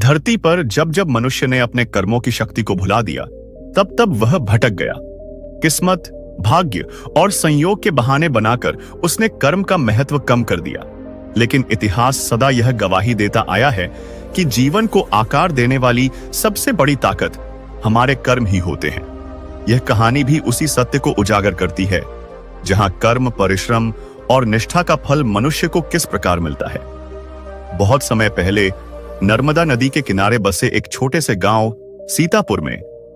धरती पर जब जब मनुष्य ने अपने कर्मों की शक्ति को भुला दिया, तब तब वह भटक गया। किस्मत, भाग्य और संयोग के बहाने बनाकर उसने कर्म का महत्व कम कर दिया। लेकिन इतिहास सदा यह गवाही देता आया है कि जीवन को आकार देने वाली सबसे बड़ी ताकत हमारे कर्म ही होते हैं। यह कहानी भी उसी सत्य को उजागर करती है, जहां कर्म, परिश्रम और निष्ठा का फल मनुष्य को किस प्रकार मिलता है। बहुत समय पहले नर्मदा नदी के किनारे बसे एक छोटे से गांव सीतापुर में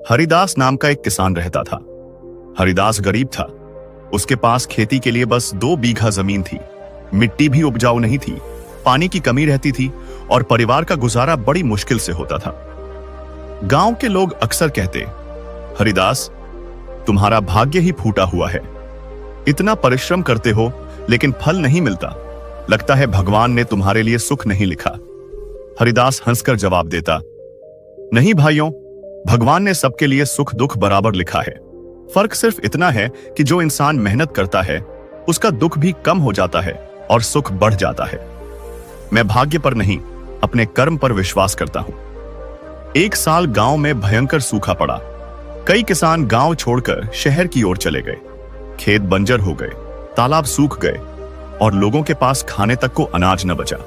हरिदास नाम का एक किसान रहता था। हरिदास गरीब था। उसके पास खेती के लिए बस 2 बीघा जमीन थी। मिट्टी भी उपजाऊ नहीं थी, पानी की कमी रहती थी और परिवार का गुजारा बड़ी मुश्किल से होता था। गांव के लोग अक्सर कहते, हरिदास, तुम्हारा भाग्य ही फूटा हुआ है। इतना परिश्रम करते हो लेकिन फल नहीं मिलता। लगता है भगवान ने तुम्हारे लिए सुख नहीं लिखा। हरिदास हंसकर जवाब देता, नहीं भाइयों, भगवान ने सबके लिए सुख दुख बराबर लिखा है। फर्क सिर्फ इतना है कि जो इंसान मेहनत करता है उसका दुख भी कम हो जाता है और सुख बढ़ जाता है। मैं भाग्य पर नहीं, अपने कर्म पर विश्वास करता हूं। एक साल गांव में भयंकर सूखा पड़ा। कई किसान गांव छोड़कर शहर की ओर चले गए। खेत बंजर हो गए, तालाब सूख गए और लोगों के पास खाने तक को अनाज न बचा।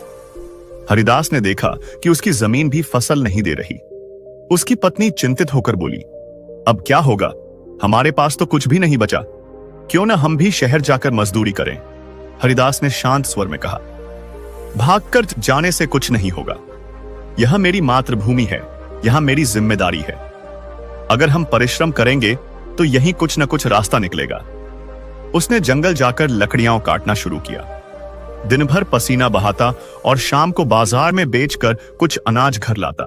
हरिदास ने देखा कि उसकी जमीन भी फसल नहीं दे रही। उसकी पत्नी चिंतित होकर बोली, अब क्या होगा? हमारे पास तो कुछ भी नहीं बचा। क्यों ना हम भी शहर जाकर मजदूरी करें? हरिदास ने शांत स्वर में कहा, भागकर जाने से कुछ नहीं होगा। यह मेरी मातृभूमि है, यहां मेरी जिम्मेदारी है। अगर हम परिश्रम करेंगे तो यहीं कुछ न कुछ रास्ता निकलेगा। उसने जंगल जाकर लकड़ियां काटना शुरू किया। दिन भर पसीना बहाता और शाम को बाजार में बेचकर कुछ अनाज घर लाता।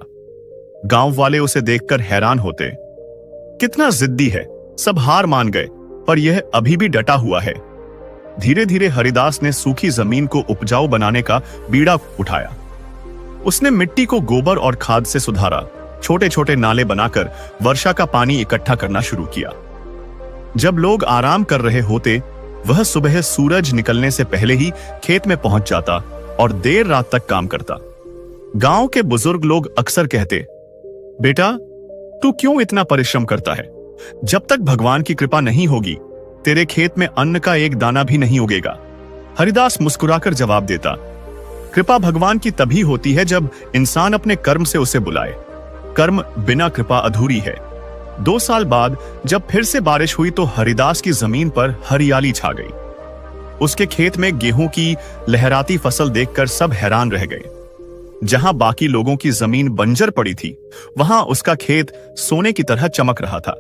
गांव वाले उसे देखकर हैरान होते, कितना जिद्दी है। सब हार मान गए, पर यह अभी भी डटा हुआ है। धीरे धीरे हरिदास ने सूखी जमीन को उपजाऊ बनाने का बीड़ा उठाया। उसने मिट्टी को गोबर और खाद से सुधारा। छोटे छोटे नाले बनाकर वर्षा का पानी इकट्ठा करना शुरू किया। जब लोग आराम कर रहे होते, वह सुबह सूरज निकलने से पहले ही खेत में पहुंच जाता और देर रात तक काम करता। गांव के बुजुर्ग लोग अक्सर कहते, बेटा, तू क्यों इतना परिश्रम करता है? जब तक भगवान की कृपा नहीं होगी, तेरे खेत में अन्न का एक दाना भी नहीं उगेगा। हरिदास मुस्कुराकर जवाब देता, कृपा भगवान की तभी होती है जब इंसान अपने कर्म से उसे बुलाए। कर्म बिना कृपा अधूरी है। 2 साल बाद जब फिर से बारिश हुई तो हरिदास की जमीन पर हरियाली छा गई। उसके खेत में गेहूं की लहराती फसल देखकर सब हैरान रह गए। जहां बाकी लोगों की जमीन बंजर पड़ी थी, वहां उसका खेत सोने की तरह चमक रहा था।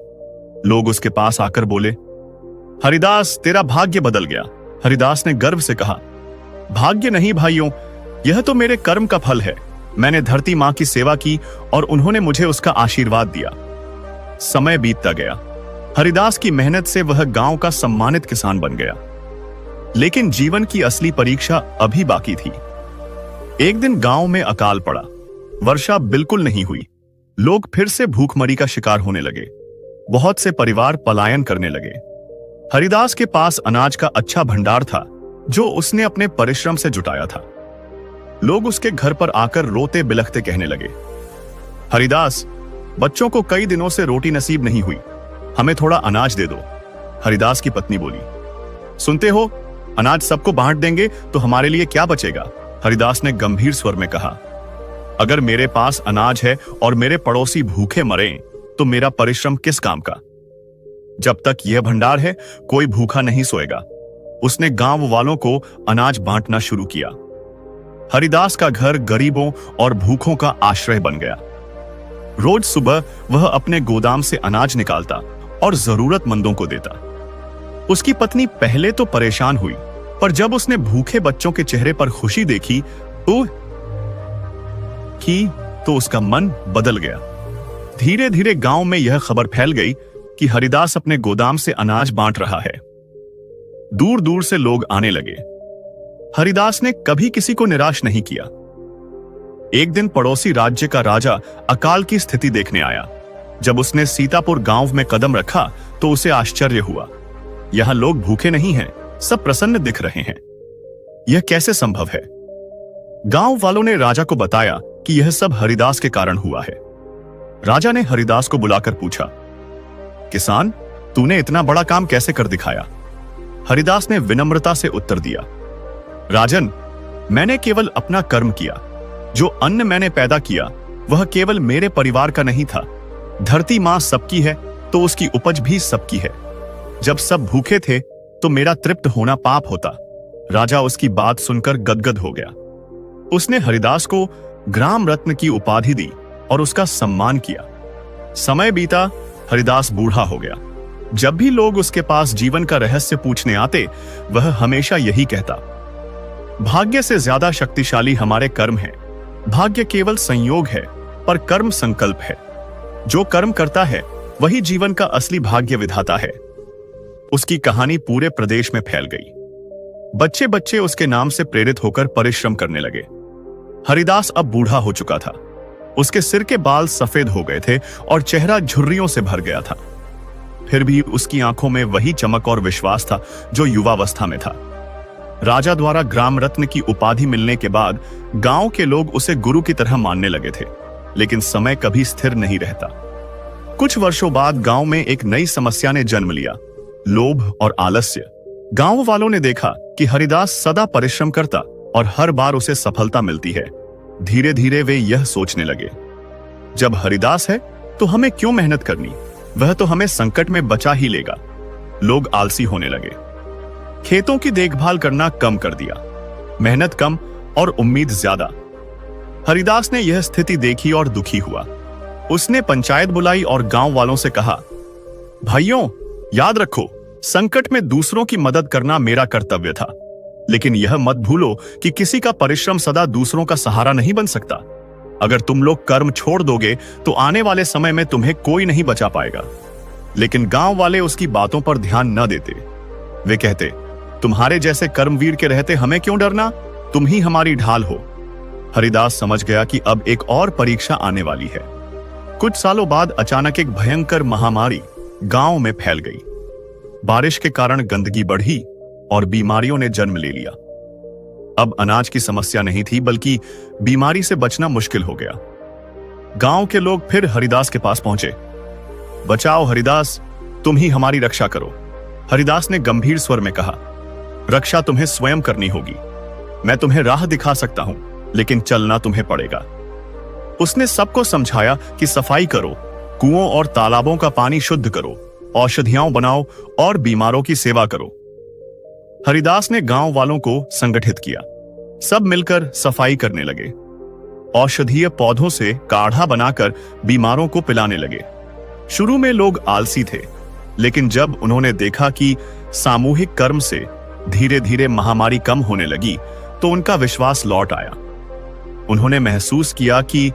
लोग उसके पास आकर बोले, हरिदास, तेरा भाग्य बदल गया। हरिदास ने गर्व से कहा, भाग्य नहीं भाइयों, यह तो मेरे कर्म का फल है। मैंने धरती मां की सेवा की और उन्होंने मुझे उसका आशीर्वाद दिया। समय बीतता गया। हरिदास की मेहनत से वह गांव का सम्मानित किसान बन गया। लेकिन जीवन की असली परीक्षा अभी बाकी थी। एक दिन गांव में अकाल पड़ा। वर्षा बिल्कुल नहीं हुई। लोग फिर से भूखमरी का शिकार होने लगे। बहुत से परिवार पलायन करने लगे। हरिदास के पास अनाज का अच्छा भंडार था, जो उसने अपने परिश्रम से जुटाया था। लोग उसके घर पर आकर रोते बिलखते कहने लगे, हरिदास, बच्चों को कई दिनों से रोटी नसीब नहीं हुई, हमें थोड़ा अनाज दे दो। हरिदास की पत्नी बोली, सुनते हो, अनाज सबको बांट देंगे तो हमारे लिए क्या बचेगा? हरिदास ने गंभीर स्वर में कहा, अगर मेरे पास अनाज है और मेरे पड़ोसी भूखे मरें तो मेरा परिश्रम किस काम का? जब तक यह भंडार है, कोई भूखा नहीं सोएगा। उसने गांव वालों को अनाज बांटना शुरू किया। हरिदास का घर गरीबों और भूखों का आश्रय बन गया। रोज सुबह वह अपने गोदाम से अनाज निकालता और जरूरतमंदों को देता। उसकी पत्नी पहले तो परेशान हुई, पर जब उसने भूखे बच्चों के चेहरे पर खुशी देखी तो उसका मन बदल गया। धीरे धीरे गांव में यह खबर फैल गई कि हरिदास अपने गोदाम से अनाज बांट रहा है। दूर दूर से लोग आने लगे। हरिदास ने कभी किसी को निराश नहीं किया। एक दिन पड़ोसी राज्य का राजा अकाल की स्थिति देखने आया। जब उसने सीतापुर गांव में कदम रखा तो उसे आश्चर्य हुआ। यहां लोग भूखे नहीं हैं, सब प्रसन्न दिख रहे हैं। यह कैसे संभव है? गांव वालों ने राजा को बताया कि यह सब हरिदास के कारण हुआ है। राजा ने हरिदास को बुलाकर पूछा, किसान, तूने इतना बड़ा काम कैसे कर दिखाया? हरिदास ने विनम्रता से उत्तर दिया, राजन, मैंने केवल अपना कर्म किया। जो अन्न मैंने पैदा किया वह केवल मेरे परिवार का नहीं था। धरती मां सबकी है तो उसकी उपज भी सबकी है। जब सब भूखे थे तो मेरा तृप्त होना पाप होता। राजा उसकी बात सुनकर गदगद हो गया। उसने हरिदास को ग्राम रत्न की उपाधि दी और उसका सम्मान किया। समय बीता, हरिदास बूढ़ा हो गया। जब भी लोग उसके पास जीवन का रहस्य पूछने आते, वह हमेशा यही कहता, भाग्य से ज्यादा शक्तिशाली हमारे कर्म हैं। भाग्य केवल संयोग है, पर कर्म संकल्प है। जो कर्म करता है वही जीवन का असली भाग्य विधाता है। उसकी कहानी पूरे प्रदेश में फैल गई। बच्चे बच्चे उसके नाम से प्रेरित होकर परिश्रम करने लगे। हरिदास अब बूढ़ा हो चुका था। उसके सिर के बाल सफेद हो गए थे और चेहरा झुर्रियों से भर गया था। फिर भी उसकी आंखों में वही चमक और विश्वास था जो युवावस्था में था। राजा द्वारा ग्राम रत्न की उपाधि मिलने के बाद गांव के लोग उसे गुरु की तरह मानने लगे थे। लेकिन समय कभी स्थिर नहीं रहता। कुछ वर्षों बाद गांव में एक नई समस्या ने जन्म लिया, लोभ और आलस्य। गांव वालों ने देखा कि हरिदास सदा परिश्रम करता और हर बार उसे सफलता मिलती है। धीरे धीरे वे यह सोचने लगे, जब हरिदास है तो हमें क्यों मेहनत करनी, वह तो हमें संकट में बचा ही लेगा। लोग आलसी होने लगे। खेतों की देखभाल करना कम कर दिया, मेहनत कम और उम्मीद ज्यादा। हरिदास ने यह स्थिति देखी और दुखी हुआ। उसने पंचायत बुलाई और गांव वालों से कहा, भाइयों, याद रखो, संकट में दूसरों की मदद करना मेरा कर्तव्य था। लेकिन यह मत भूलो कि किसी का परिश्रम सदा दूसरों का सहारा नहीं बन सकता। अगर तुम लोग कर्म छोड़ दोगे तो आने वाले समय में तुम्हें कोई नहीं बचा पाएगा। लेकिन गांव वाले उसकी बातों पर ध्यान न देते। वे कहते, तुम्हारे जैसे कर्मवीर के रहते हमें क्यों डरना, तुम ही हमारी ढाल हो। हरिदास समझ गया कि अब एक और परीक्षा आने वाली है। कुछ सालों बाद अचानक एक भयंकर महामारी गांव में फैल गई। बारिश के कारण गंदगी बढ़ी और बीमारियों ने जन्म ले लिया। अब अनाज की समस्या नहीं थी, बल्कि बीमारी से बचना मुश्किल हो गया। गांव के लोग फिर हरिदास के पास पहुंचे। बचाओ हरिदास, तुम ही हमारी रक्षा करो। हरिदास ने गंभीर स्वर में कहा, रक्षा तुम्हें स्वयं करनी होगी। मैं तुम्हें राह दिखा सकता हूं, लेकिन चलना तुम्हें पड़ेगा। उसने सबको समझाया कि सफाई करो, कुओं और तालाबों का पानी शुद्ध करो, औषधियां बनाओ और बीमारों की सेवा करो। हरिदास ने गांव वालों को संगठित किया। सब मिलकर सफाई करने लगे। औषधीय पौधों से काढ़ा बनाकर बीमारों को पिलाने लगे। शुरू में लोग आलसी थे, लेकिन जब उन्होंने देखा कि सामूहिक कर्म से धीरे धीरे महामारी कम होने लगी, तो उनका विश्वास लौट आया। उन्होंने महसूस किया कि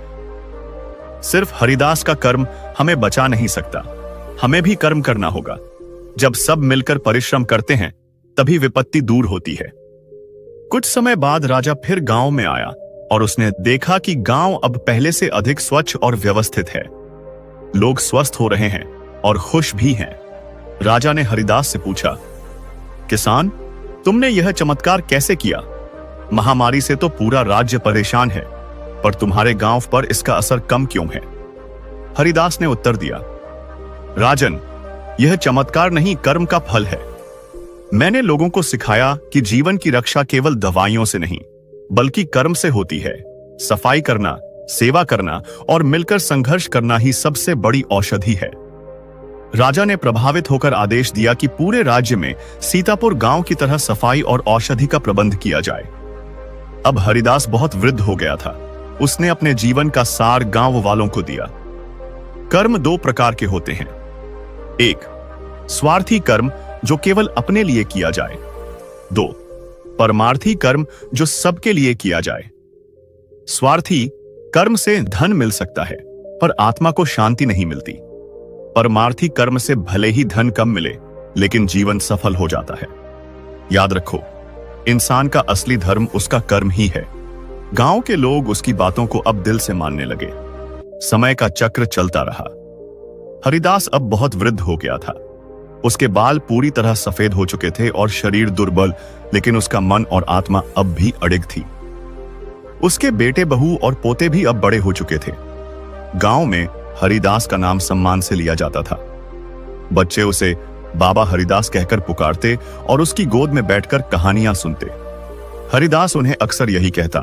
सिर्फ हरिदास का कर्म हमें बचा नहीं सकता, हमें भी कर्म करना होगा। जब सब मिलकर परिश्रम करते हैं, तभी विपत्ति दूर होती है। कुछ समय बाद राजा फिर गांव में आया और उसने देखा कि गांव अब पहले से अधिक स्वच्छ और व्यवस्थित है। लोग स्वस्थ हो रहे हैं और खुश भी हैं। राजा ने हरिदास से पूछा, किसान, तुमने यह चमत्कार कैसे किया? महामारी से तो पूरा राज्य परेशान है, पर तुम्हारे गांव पर इसका असर कम क्यों है? हरिदास ने उत्तर दिया, राजन, यह चमत्कार नहीं, कर्म का फल है। मैंने लोगों को सिखाया कि जीवन की रक्षा केवल दवाइयों से नहीं, बल्कि कर्म से होती है। सफाई करना, सेवा करना और मिलकर संघर्ष करना ही सबसे बड़ी औषधि है। राजा ने प्रभावित होकर आदेश दिया कि पूरे राज्य में सीतापुर गांव की तरह सफाई और औषधि का प्रबंध किया जाए। अब हरिदास बहुत वृद्ध हो गया था। उसने अपने जीवन का सार गांव वालों को दिया। कर्म दो प्रकार के होते हैं। एक, स्वार्थी कर्म जो केवल अपने लिए किया जाए। दो, परमार्थी कर्म जो सबके लिए किया जाए। स्वार्थी कर्म से धन मिल सकता है, पर आत्मा को शांति नहीं मिलती। परमार्थी कर्म से भले ही धन कम मिले, लेकिन जीवन सफल हो जाता है। याद रखो, इंसान का असली धर्म उसका कर्म ही है। गांव के लोग उसकी बातों को अब दिल से मानने लगे। समय का चक्र चलता रहा। हरिदास अब बहुत वृद्ध हो गया था। उसके बाल पूरी तरह सफेद हो चुके थे और शरीर दुर्बल, लेकिन उसका मन और आत्मा अब भी अडिग थी। उसके बेटे बहू और पोते भी अब बड़े हो चुके थे। गांव में हरिदास का नाम सम्मान से लिया जाता था। बच्चे उसे बाबा हरिदास कहकर पुकारते और उसकी गोद में बैठकर कहानियां सुनते। हरिदास उन्हें अक्सर यही कहता,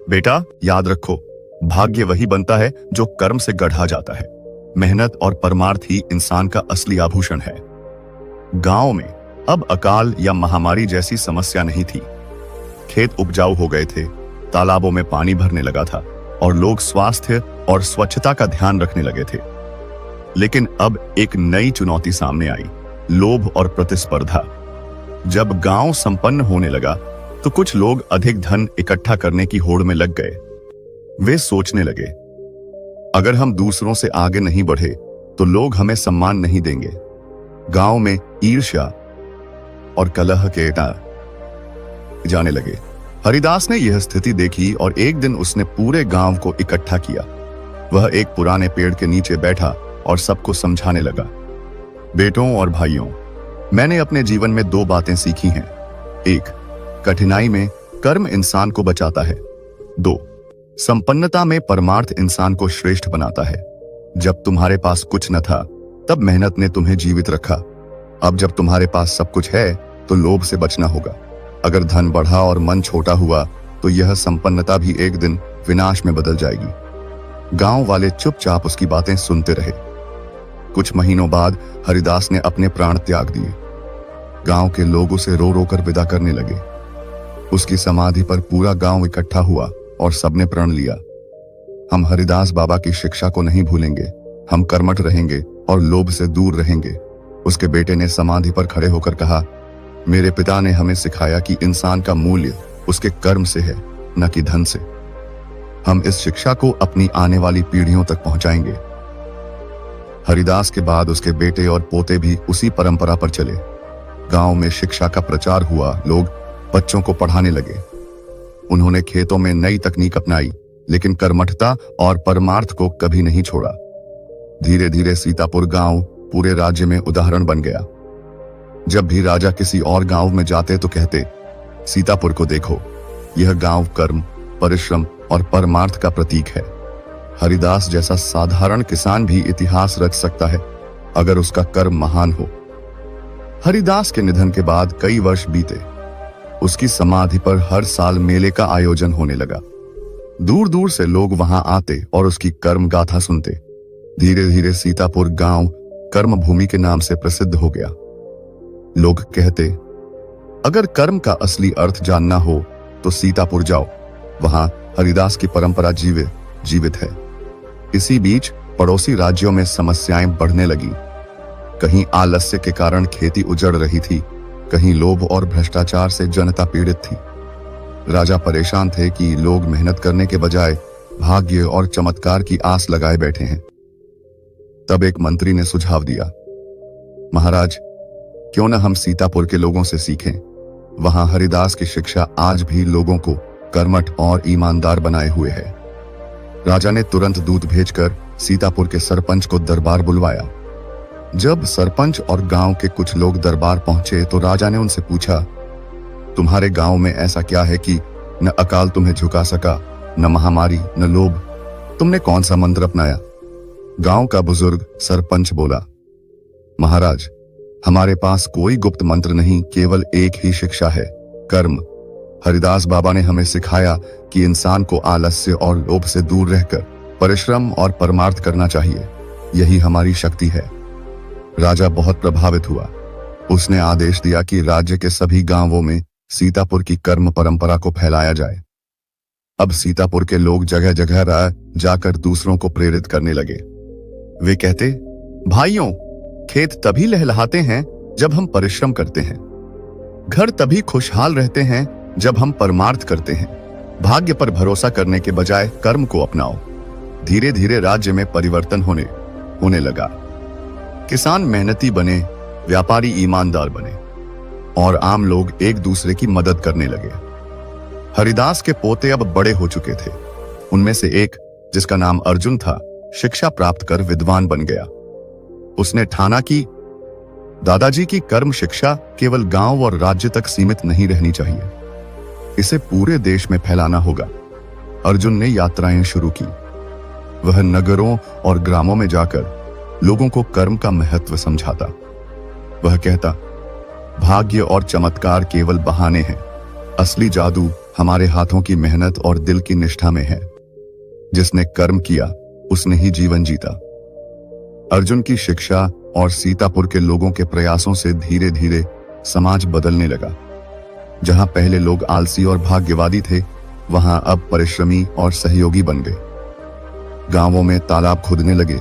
बेटा याद रखो, भाग्य वही बनता है जो कर्म से गढ़ा जाता है। मेहनत और परमार्थ ही इंसान का असली आभूषण है। गांव में अब अकाल या महामारी जैसी समस्या नहीं थी। खेत उपजाऊ हो गए थे, तालाबों में पानी भरने लगा था और लोग स्वास्थ्य और स्वच्छता का ध्यान रखने लगे थे। लेकिन अब एक नई चुनौती सामने आई, लोभ और प्रतिस्पर्धा। जब गांव संपन्न होने लगा तो कुछ लोग अधिक धन इकट्ठा करने की होड़ में लग गए। वे सोचने लगे, अगर हम दूसरों से आगे नहीं बढ़े तो लोग हमें सम्मान नहीं देंगे। गांव में ईर्ष्या और कलह के जाने लगे। हरिदास ने यह स्थिति देखी और एक दिन उसने पूरे गांव को इकट्ठा किया। वह एक पुराने पेड़ के नीचे बैठा और सबको समझाने लगा, बेटों और भाइयों, मैंने अपने जीवन में 2 बातें सीखी हैं। 1, कठिनाई में कर्म इंसान को बचाता है। 2, संपन्नता में परमार्थ इंसान को श्रेष्ठ बनाता है। जब तुम्हारे पास कुछ न था तब मेहनत ने तुम्हें जीवित रखा। अब जब तुम्हारे पास सब कुछ है तो लोभ से बचना होगा। अगर धन बढ़ा और मन छोटा हुआ तो यह संपन्नता भी एक दिन विनाश में बदल जाएगी। गांव वाले चुपचाप उसकी बातें सुनते रहे। कुछ महीनों बाद हरिदास ने अपने प्राण त्याग दिए। गांव के लोग उसे रो रो कर विदा करने लगे। उसकी समाधि पर पूरा गांव इकट्ठा हुआ और सबने प्रण लिया, हम हरिदास बाबा की शिक्षा को नहीं भूलेंगे, हम कर्मठ रहेंगे और लोभ से दूर रहेंगे। उसके बेटे ने समाधि पर खड़े होकर कहा, मेरे पिता ने हमें सिखाया कि इंसान का मूल्य उसके कर्म से है, न कि धन से। हम इस शिक्षा को अपनी आने वाली पीढ़ियों तक पहुंचाएंगे। हरिदास के बाद उसके बेटे और पोते भी उसी परंपरा पर चले। गांव में शिक्षा का प्रचार हुआ, लोग बच्चों को पढ़ाने लगे। उन्होंने खेतों में नई तकनीक अपनाई, लेकिन कर्मठता और परमार्थ को कभी नहीं छोड़ा। धीरे धीरे सीतापुर गांव पूरे राज्य में उदाहरण बन गया। जब भी राजा किसी और गांव में जाते तो कहते, सीतापुर को देखो, यह गांव कर्म, परिश्रम और परमार्थ का प्रतीक है। हरिदास जैसा साधारण किसान भी इतिहास रच सकता है अगर उसका कर्म महान हो। हरिदास के निधन के बाद कई वर्ष बीते। उसकी समाधि पर हर साल मेले का आयोजन होने लगा। दूर दूर से लोग वहां आते और उसकी कर्म गाथा सुनते। धीरे धीरे सीतापुर गांव कर्म भूमि के नाम से प्रसिद्ध हो गया। लोग कहते, अगर कर्म का असली अर्थ जानना हो तो सीतापुर जाओ, वहां हरिदास की परंपरा जीवित है। इसी बीच पड़ोसी राज्यों में समस्याएं बढ़ने लगी। कहीं आलस्य के कारण खेती उजड़ रही थी, कहीं लोभ और भ्रष्टाचार से जनता पीड़ित थी। राजा परेशान थे कि लोग मेहनत करने के बजाय भाग्य और चमत्कार की आस लगाए बैठे हैं। तब एक मंत्री ने सुझाव दिया, महाराज, क्यों न हम सीतापुर के लोगों से सीखें। वहां हरिदास की शिक्षा आज भी लोगों को कर्मठ और ईमानदार बनाए हुए है। राजा ने तुरंत दूत भेजकर सीतापुर के सरपंच को दरबार बुलवाया। जब सरपंच और गांव के कुछ लोग दरबार पहुंचे तो राजा ने उनसे पूछा, तुम्हारे गांव में ऐसा क्या है कि न अकाल तुम्हें झुका सका, न महामारी, न लोभ? तुमने कौन सा मंत्र अपनाया? गांव का बुजुर्ग सरपंच बोला, महाराज, हमारे पास कोई गुप्त मंत्र नहीं, केवल एक ही शिक्षा है, कर्म। हरिदास बाबा ने हमें सिखाया कि इंसान को आलस्य और लोभ से दूर रहकर परिश्रम और परमार्थ करना चाहिए। यही हमारी शक्ति है। राजा बहुत प्रभावित हुआ। उसने आदेश दिया कि राज्य के सभी गांवों में सीतापुर की कर्म परंपरा को फैलाया जाए। अब सीतापुर के लोग जगह जगह राह जाकर दूसरों को प्रेरित करने लगे। वे कहते, भाइयों, खेत तभी लहलहाते हैं जब हम परिश्रम करते हैं। घर तभी खुशहाल रहते हैं जब हम परमार्थ करते हैं। भाग्य पर भरोसा करने के बजाय कर्म को अपनाओ। धीरे धीरे राज्य में परिवर्तन होने लगा। किसान मेहनती बने, व्यापारी ईमानदार बने और आम लोग एक दूसरे की मदद करने लगे। हरिदास के पोते अब बड़े हो चुके थे। उनमें से एक, जिसका नाम अर्जुन था, शिक्षा प्राप्त कर विद्वान बन गया। उसने ठाना कि दादाजी की कर्म शिक्षा केवल गांव और राज्य तक सीमित नहीं रहनी चाहिए, इसे पूरे देश में फैलाना होगा। अर्जुन ने यात्राएं शुरू की। वह नगरों और ग्रामों में जाकर लोगों को कर्म का महत्व समझाता। वह कहता, भाग्य और चमत्कार केवल बहाने हैं, असली जादू हमारे हाथों की मेहनत और दिल की निष्ठा में है। जिसने कर्म किया उसने ही जीवन जीता। अर्जुन की शिक्षा और सीतापुर के लोगों के प्रयासों से धीरे धीरे समाज बदलने लगा। जहां पहले लोग आलसी और भाग्यवादी थे, वहां अब परिश्रमी और सहयोगी बन गए। गांवों में तालाब खुदने लगे,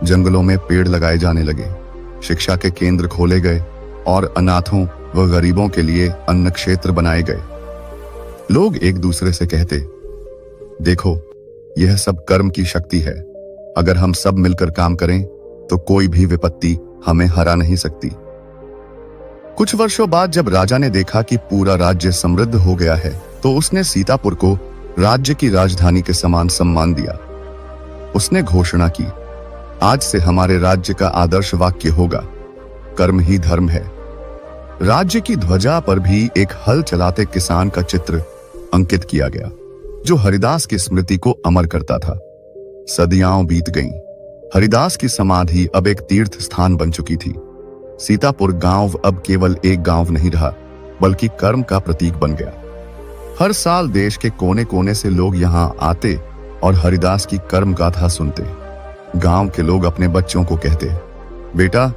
जंगलों में पेड़ लगाए जाने लगे, शिक्षा के केंद्र खोले गए और अनाथों व गरीबों के लिए अन्न क्षेत्र बनाए गए। लोग एक दूसरे से कहते, देखो, यह सब कर्म की शक्ति है। अगर हम सब मिलकर काम करें तो कोई भी विपत्ति हमें हरा नहीं सकती। कुछ वर्षों बाद जब राजा ने देखा कि पूरा राज्य समृद्ध हो गया है, तो उसने सीतापुर को राज्य की राजधानी के समान सम्मान दिया। उसने घोषणा की, आज से हमारे राज्य का आदर्श वाक्य होगा, कर्म ही धर्म है। राज्य की ध्वजा पर भी एक हल चलाते किसान का चित्र अंकित किया गया, जो हरिदास की स्मृति को अमर करता था। सदियां बीत गईं। हरिदास की समाधि अब एक तीर्थ स्थान बन चुकी थी। सीतापुर गांव अब केवल एक गांव नहीं रहा, बल्कि कर्म का प्रतीक बन गया। हर साल देश के कोने कोने से लोग यहां आते और हरिदास की कर्म गाथा सुनते। गांव के लोग अपने बच्चों को कहते, बेटा,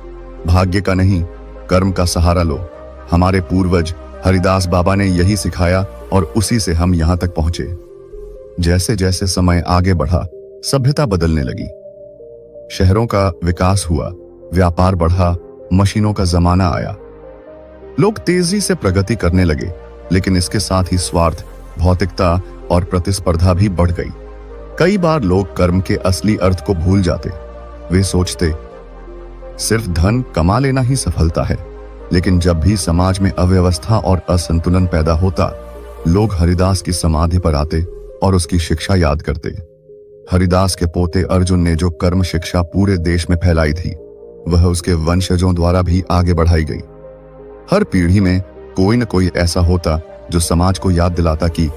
भाग्य का नहीं, कर्म का सहारा लो। हमारे पूर्वज हरिदास बाबा ने यही सिखाया और उसी से हम यहां तक पहुंचे। जैसे जैसे समय आगे बढ़ा, सभ्यता बदलने लगी। शहरों का विकास हुआ, व्यापार बढ़ा, मशीनों का जमाना आया। लोग तेजी से प्रगति करने लगे, लेकिन इसके साथ ही स्वार्थ, भौतिकता और प्रतिस्पर्धा भी बढ़ गई। कई बार लोग कर्म के असली अर्थ को भूल जाते। वे सोचते, सिर्फ धन कमा लेना ही सफलता है। लेकिन जब भी समाज में अव्यवस्था और असंतुलन पैदा होता, लोग हरिदास की समाधि पर आते और उसकी शिक्षा याद करते। हरिदास के पोते अर्जुन ने जो कर्म शिक्षा पूरे देश में फैलाई थी, वह उसके वंशजों द्वारा भी आगे बढ़ाई गई। हर पीढ़ी में कोई न कोई ऐसा होता जो समाज को याद दिलाता कि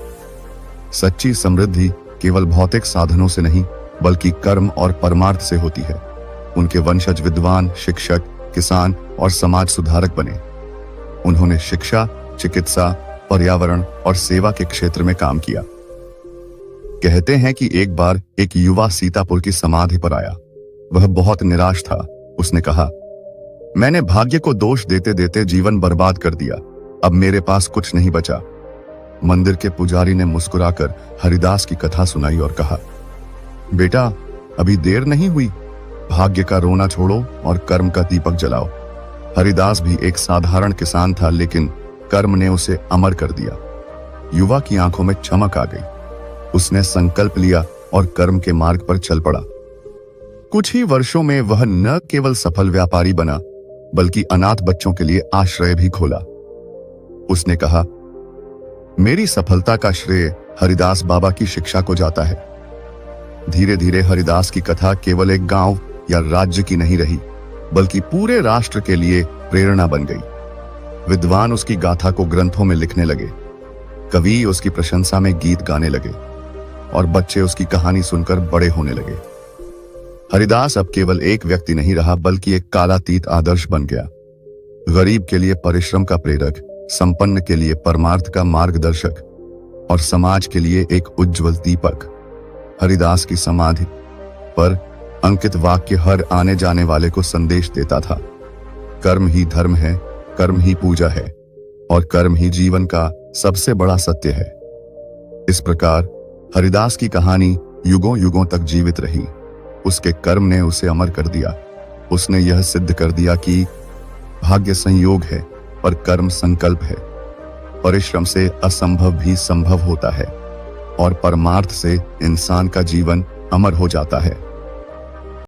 सच्ची समृद्धि केवल भौतिक साधनों से नहीं, बल्कि कर्म और परमार्थ से होती है। उनके वंशज विद्वान, शिक्षक, किसान और समाज सुधारक बने। उन्होंने शिक्षा, चिकित्सा, पर्यावरण और सेवा के क्षेत्र में काम किया। कहते हैं कि एक बार एक युवा सीतापुर की समाधि पर आया। वह बहुत निराश था। उसने कहा, मैंने भाग्य को दोष देते देते जीवन बर्बाद कर दिया। अब मेरे पास कुछ नहीं बचा। मंदिर के पुजारी ने मुस्कुराकर हरिदास की कथा सुनाई और कहा, बेटा, अभी देर नहीं हुई। भाग्य का रोना छोड़ो और कर्म का दीपक जलाओ। हरिदास भी एक साधारण किसान था, लेकिन कर्म ने उसे अमर कर दिया। युवा की आंखों में चमक आ गई। उसने संकल्प लिया और कर्म के मार्ग पर चल पड़ा। कुछ ही वर्षों में वह न केवल सफल व्यापारी बना, बल्कि अनाथ बच्चों के लिए आश्रय भी खोला। उसने कहा, मेरी सफलता का श्रेय हरिदास बाबा की शिक्षा को जाता है। धीरे धीरे हरिदास की कथा केवल एक गांव या राज्य की नहीं रही, बल्कि पूरे राष्ट्र के लिए प्रेरणा बन गई। विद्वान उसकी गाथा को ग्रंथों में लिखने लगे, कवि उसकी प्रशंसा में गीत गाने लगे और बच्चे उसकी कहानी सुनकर बड़े होने लगे। हरिदास अब केवल एक व्यक्ति नहीं रहा, बल्कि एक कालातीत आदर्श बन गया। गरीब के लिए परिश्रम का प्रेरक, संपन्न के लिए परमार्थ का मार्गदर्शक और समाज के लिए एक उज्जवल दीपक। हरिदास की समाधि पर अंकित वाक्य हर आने जाने वाले को संदेश देता था, कर्म ही धर्म है, कर्म ही पूजा है और कर्म ही जीवन का सबसे बड़ा सत्य है। इस प्रकार हरिदास की कहानी युगों युगों तक जीवित रही। उसके कर्म ने उसे अमर कर दिया। उसने यह सिद्ध कर दिया कि भाग्य संयोग है पर कर्म संकल्प है। परिश्रम से असंभव भी संभव होता है और परमार्थ से इंसान का जीवन अमर हो जाता है।